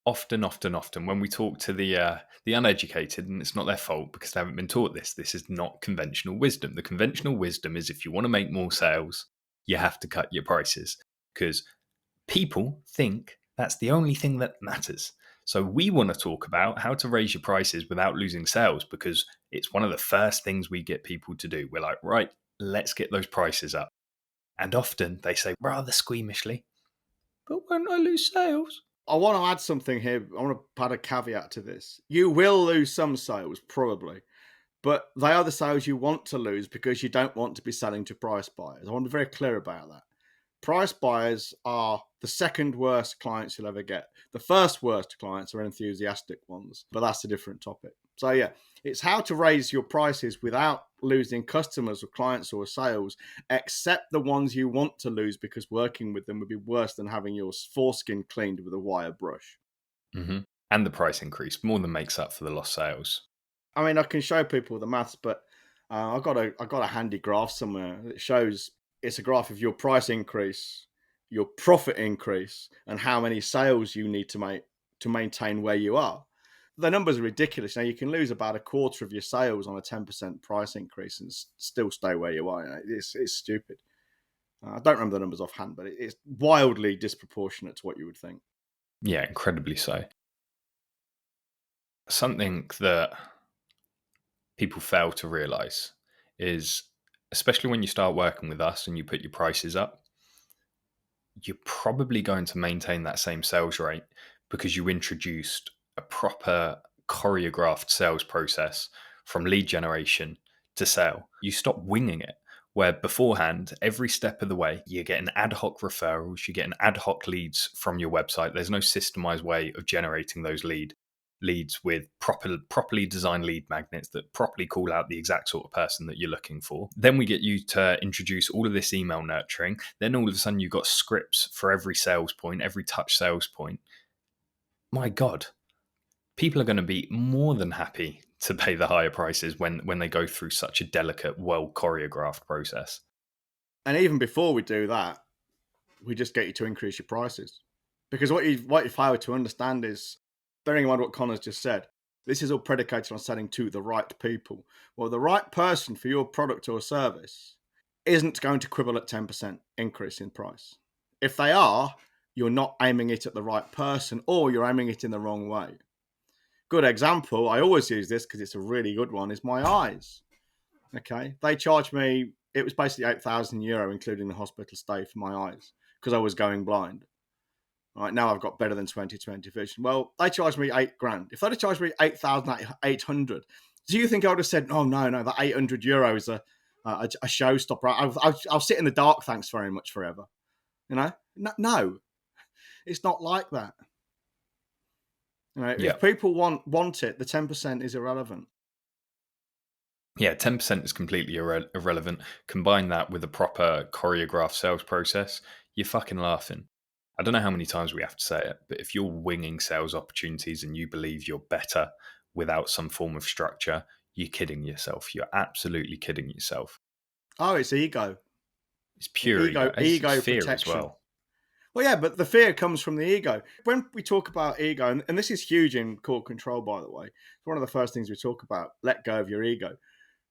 often when we talk to the uneducated, and it's not their fault because they haven't been taught this. This is not conventional wisdom. The conventional wisdom is if you want to make more sales, you have to cut your prices because people think that's the only thing that matters. So we want to talk about how to raise your prices without losing sales because it's one of the first things we get people to do. We're like, right, let's get those prices up. And often they say rather squeamishly, but won't I lose sales? I want to add something here. I want to add a caveat to this. You will lose some sales, probably, but they are the sales you want to lose because you don't want to be selling to price buyers. I want to be very clear about that. Price buyers are the second worst clients you'll ever get. The first worst clients are enthusiastic ones, but that's a different topic. So yeah, it's how to raise your prices without losing customers or clients or sales, except the ones you want to lose because working with them would be worse than having your foreskin cleaned with a wire brush. Mm-hmm. And the price increase more than makes up for the lost sales. I mean, I can show people the maths, but I got a handy graph somewhere that shows it's a graph of your price increase, your profit increase, and how many sales you need to make to maintain where you are. The numbers are ridiculous. Now you can lose about a quarter of your sales on a 10% price increase and still stay where you are. It's stupid. I don't remember the numbers offhand, but it's wildly disproportionate to what you would think. Yeah, incredibly so. Something that people fail to realize is, especially when you start working with us and you put your prices up, you're probably going to maintain that same sales rate because you introduced a proper choreographed sales process from lead generation to sale. You stop winging it, where beforehand, every step of the way, you get an ad hoc referrals, you get an ad hoc leads from your website. There's no systemized way of generating those leads with properly designed lead magnets that properly call out the exact sort of person that you're looking for. Then we get you to introduce all of this email nurturing. Then all of a sudden you've got scripts for every sales point, every touch sales point. My God, people are going to be more than happy to pay the higher prices when they go through such a delicate, well choreographed process. And even before we do that, we just get you to increase your prices. Because what you fail to understand is, bearing in mind what Connor's just said, this is all predicated on selling to the right people. Well, the right person for your product or service isn't going to quibble at 10% increase in price. If they are, you're not aiming it at the right person, or you're aiming it in the wrong way. Good example, I always use this because it's a really good one, is my eyes. Okay, they charged me, it was basically €8,000, including the hospital stay for my eyes, because I was going blind. Right now, I've got better than 20/20 vision. Well, they charged me $8,000. If they'd have charged me 8,800, do you think I would have said, "Oh no, that €800 is a showstopper"? I'll sit in the dark, thanks very much, forever. You know, no, it's not like that. You know, if people want it, the 10% is irrelevant. Yeah, 10% is completely irrelevant. Combine that with a proper choreographed sales process, you're fucking laughing. I don't know how many times we have to say it, but if you're winging sales opportunities and you believe you're better without some form of structure, you're kidding yourself. You're absolutely kidding yourself. Oh, it's ego. It's pure ego. Ego fear protection. as well. Well, yeah, but the fear comes from the ego. When we talk about ego, and this is huge in core control, by the way, it's one of the first things we talk about, let go of your ego.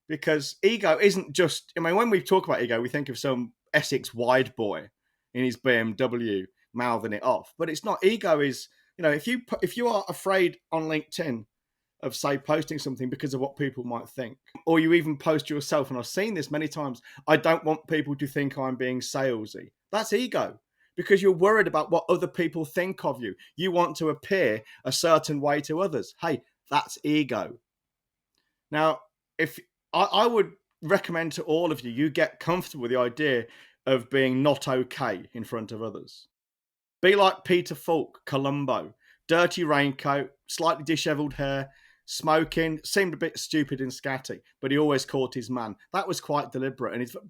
Because ego isn't just, I mean, when we talk about ego, we think of some Essex wide boy in his BMW mouthing it off. But it's not. Ego is, if you are afraid on LinkedIn of, say, posting something because of what people might think, or you even post yourself, and I've seen this many times, I don't want people to think I'm being salesy. That's ego. Because you're worried about what other people think of you. You want to appear a certain way to others. Hey, that's ego. Now, if I would recommend to all of you, you get comfortable with the idea of being not okay in front of others. Be like Peter Falk, Columbo. Dirty raincoat, slightly disheveled hair, smoking, seemed a bit stupid and scatty, but he always caught his man. That was quite deliberate, and it's a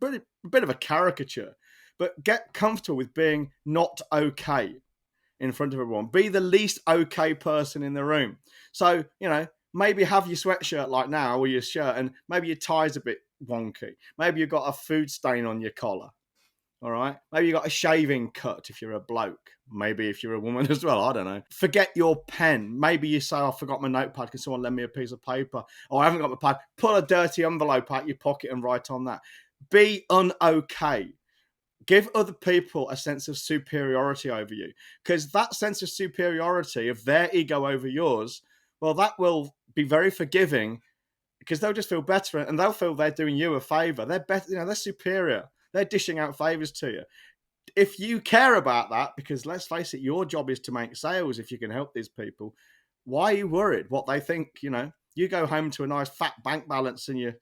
bit of a caricature. But get comfortable with being not okay in front of everyone. Be the least okay person in the room. So, maybe have your sweatshirt like now, or your shirt, and maybe your tie's a bit wonky. Maybe you've got a food stain on your collar. All right. Maybe you got a shaving cut if you're a bloke. Maybe if you're a woman as well. I don't know. Forget your pen. Maybe you say, I forgot my notepad. Can someone lend me a piece of paper? Or I haven't got my pad. Pull a dirty envelope out your pocket and write on that. Be un-okay. Give other people a sense of superiority over you. Because that sense of superiority of their ego over yours, well, that will be very forgiving because they'll just feel better and they'll feel they're doing you a favor. They're better, they're superior. They're dishing out favors to you. If you care about that, because let's face it, your job is to make sales if you can help these people, why are you worried what they think? You go home to a nice fat bank balance and you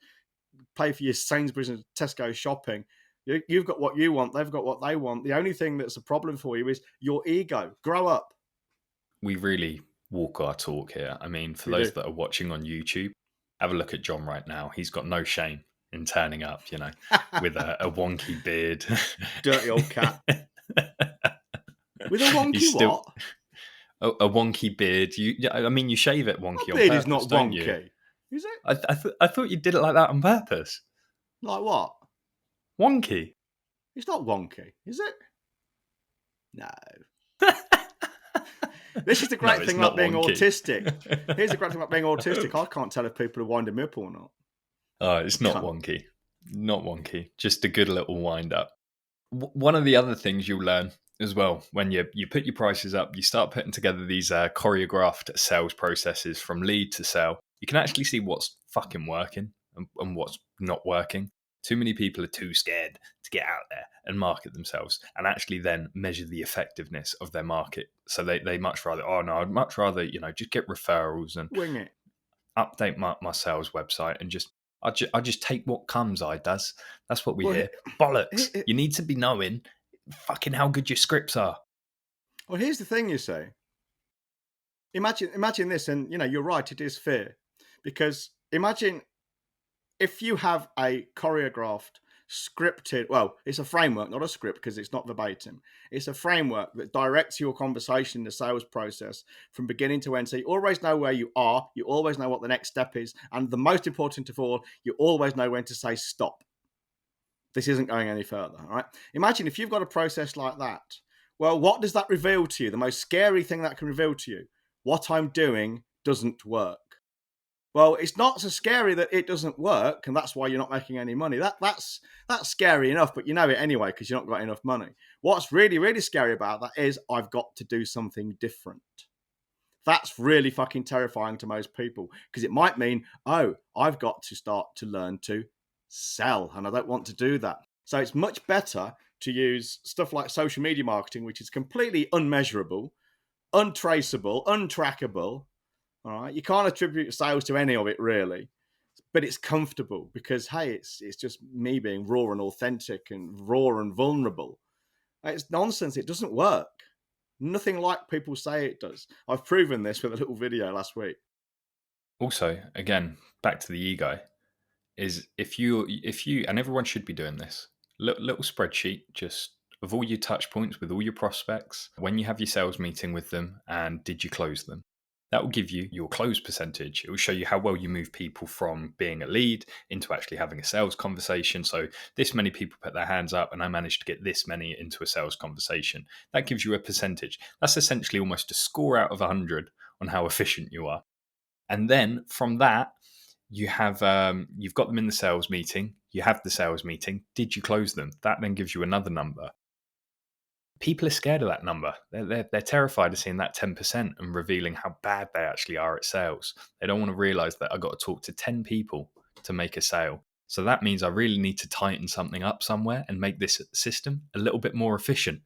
pay for your Sainsbury's and Tesco shopping. You've got what you want. They've got what they want. The only thing that's a problem for you is your ego. Grow up. We really walk our talk here. I mean, for We those do. that are watching on YouTube, have a look at John right now. He's got no shame in turning up, with a wonky beard. Dirty old cat. With a wonky He's still what? a wonky beard. You shave it My wonky on beard is purpose, not don't you? wonky. Is it? I thought you did it like that on purpose. Like what? Wonky. It's not wonky, is it? No. This is the great thing about being autistic. Here's the great thing about being autistic. I can't tell if people are winding me up or not. Oh, it's not wonky. Not wonky. Just a good little wind up. One of the other things you'll learn as well, when you put your prices up, you start putting together these choreographed sales processes from lead to sale. You can actually see what's fucking working and what's not working. Too many people are too scared to get out there and market themselves and actually then measure the effectiveness of their market. So they much rather, I'd much rather, just get referrals and Wing it. update my sales website and I just take what comes, does. That's what we hear. Bollocks. You need to be knowing fucking how good your scripts are. Well, here's the thing, you say. Imagine this, and you're right, it is fear. Because imagine if you have a choreographed, scripted, well, it's a framework, not a script, because it's not verbatim. It's a framework that directs your conversation in the sales process from beginning to end. So you always know where you are, you always know what the next step is, and the most important of all, you always know when to say stop. This isn't going any further, all right? Imagine if you've got a process like that. Well, what does that reveal to you? The most scary thing that can reveal to you, what I'm doing doesn't work. Well, it's not so scary that it doesn't work, and that's why you're not making any money. That's scary enough, but you know it anyway because you've not got enough money. What's really, really scary about that is I've got to do something different. That's really fucking terrifying to most people because it might mean, I've got to start to learn to sell, and I don't want to do that. So it's much better to use stuff like social media marketing, which is completely unmeasurable, untraceable, untrackable. All right, you can't attribute sales to any of it really, but it's comfortable because hey, it's just me being raw and authentic and raw and vulnerable. It's nonsense. It doesn't work. Nothing like people say it does. I've proven this with a little video last week. Also, again, back to the ego, is if you and everyone should be doing this, little spreadsheet just of all your touch points with all your prospects, when you have your sales meeting with them, and did you close them? That will give you your close percentage. It will show you how well you move people from being a lead into actually having a sales conversation. So this many people put their hands up and I managed to get this many into a sales conversation. That gives you a percentage. That's essentially almost a score out of 100 on how efficient you are. And then from that, you have you've got them in the sales meeting. You have the sales meeting. Did you close them? That then gives you another number. People are scared of that number. They're terrified of seeing that 10% and revealing how bad they actually are at sales. They don't want to realize that I've got to talk to 10 people to make a sale. So that means I really need to tighten something up somewhere and make this system a little bit more efficient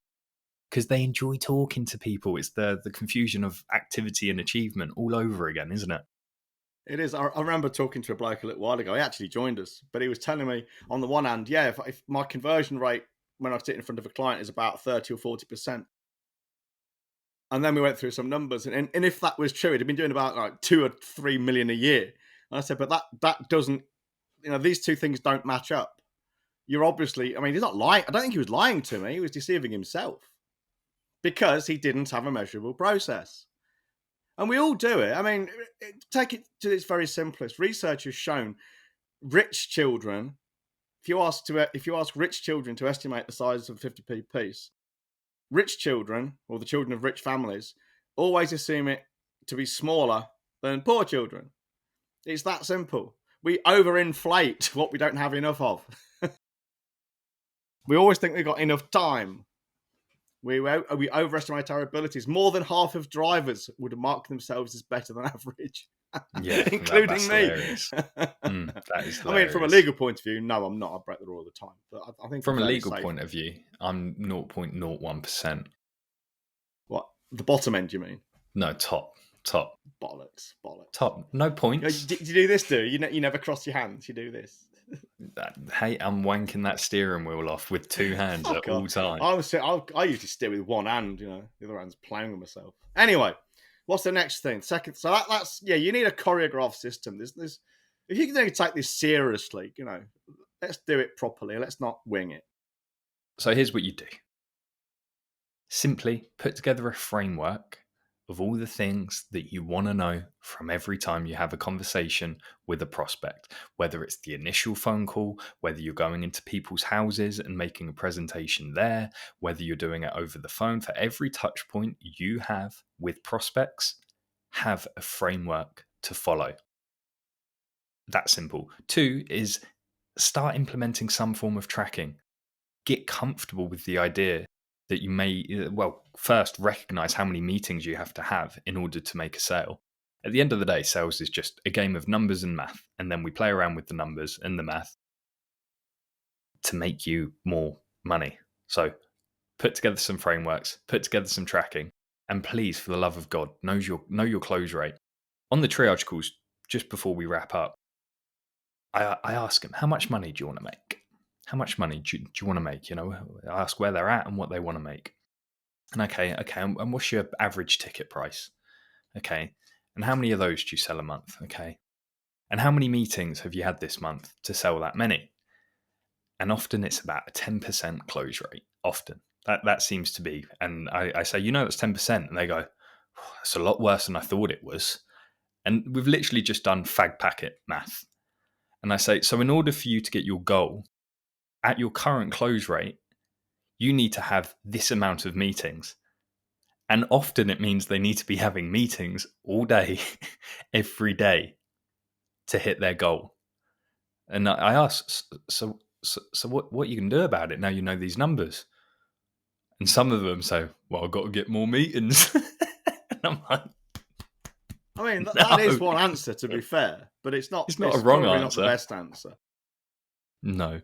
because they enjoy talking to people. It's the confusion of activity and achievement all over again, isn't it? It is. I remember talking to a bloke a little while ago. He actually joined us, but he was telling me on the one hand, yeah, if my conversion rate when I sit in front of a client is about 30 or 40%. And then we went through some numbers. And if that was true, he'd been doing about like 2 or 3 million a year. And I said, but that doesn't, these two things don't match up. You're obviously, he's not lying. I don't think he was lying to me. He was deceiving himself because he didn't have a measurable process. And we all do it. Take it to its very simplest. Research has shown rich children if you ask rich children to estimate the size of a 50p piece, rich children, or the children of rich families, always assume it to be smaller than poor children. It's that simple. We overinflate what we don't have enough of. We always think we've got enough time. We overestimate our abilities. More than half of drivers would mark themselves as better than average. Yeah, including me. That is hilarious. I mean, from a legal point of view, no, I'm not. I break the law all the time. But I think from I'm a legal safe. point of view, I'm 0.01%. What? The bottom end, you mean? No, top. Bollocks. Top. No points. Did you do this, you never cross your hands. You do this. Hey, I'm wanking that steering wheel off with two hands at all times. I usually steer with one hand, the other hand's playing with myself. Anyway, what's the next thing? Second, so that's you need a choreographed system. There's if you're going to take this seriously, let's do it properly. Let's not wing it. So here's what you do. Simply put together a framework of all the things that you want to know from every time you have a conversation with a prospect, whether it's the initial phone call, whether you're going into people's houses and making a presentation there, whether you're doing it over the phone. For every touch point you have with prospects, have a framework to follow. That simple. 2 is start implementing some form of tracking. Get comfortable with the idea that you may, first recognize how many meetings you have to have in order to make a sale. At the end of the day, sales is just a game of numbers and math, and then we play around with the numbers and the math to make you more money. So put together some frameworks, put together some tracking, and please, for the love of God, know your close rate. On the triage calls, just before we wrap up, I ask them, how much money do you want to make? How much money do you want to make? I ask where they're at and what they want to make. And okay, and what's your average ticket price? Okay, and how many of those do you sell a month? Okay, and how many meetings have you had this month to sell that many? And often it's about a 10% close rate. Often that seems to be. And I say, that's 10%, and they go, oh, that's a lot worse than I thought it was. And we've literally just done fag packet math. And I say, so in order for you to get your goal at your current close rate, you need to have this amount of meetings. And often it means they need to be having meetings all day, every day to hit their goal. And I ask, so what you can do about it now you know these numbers? And some of them say, well, I've got to get more meetings. And I'm like, I mean, that is one answer, to be fair, but it's not a wrong answer. Not the best answer. No.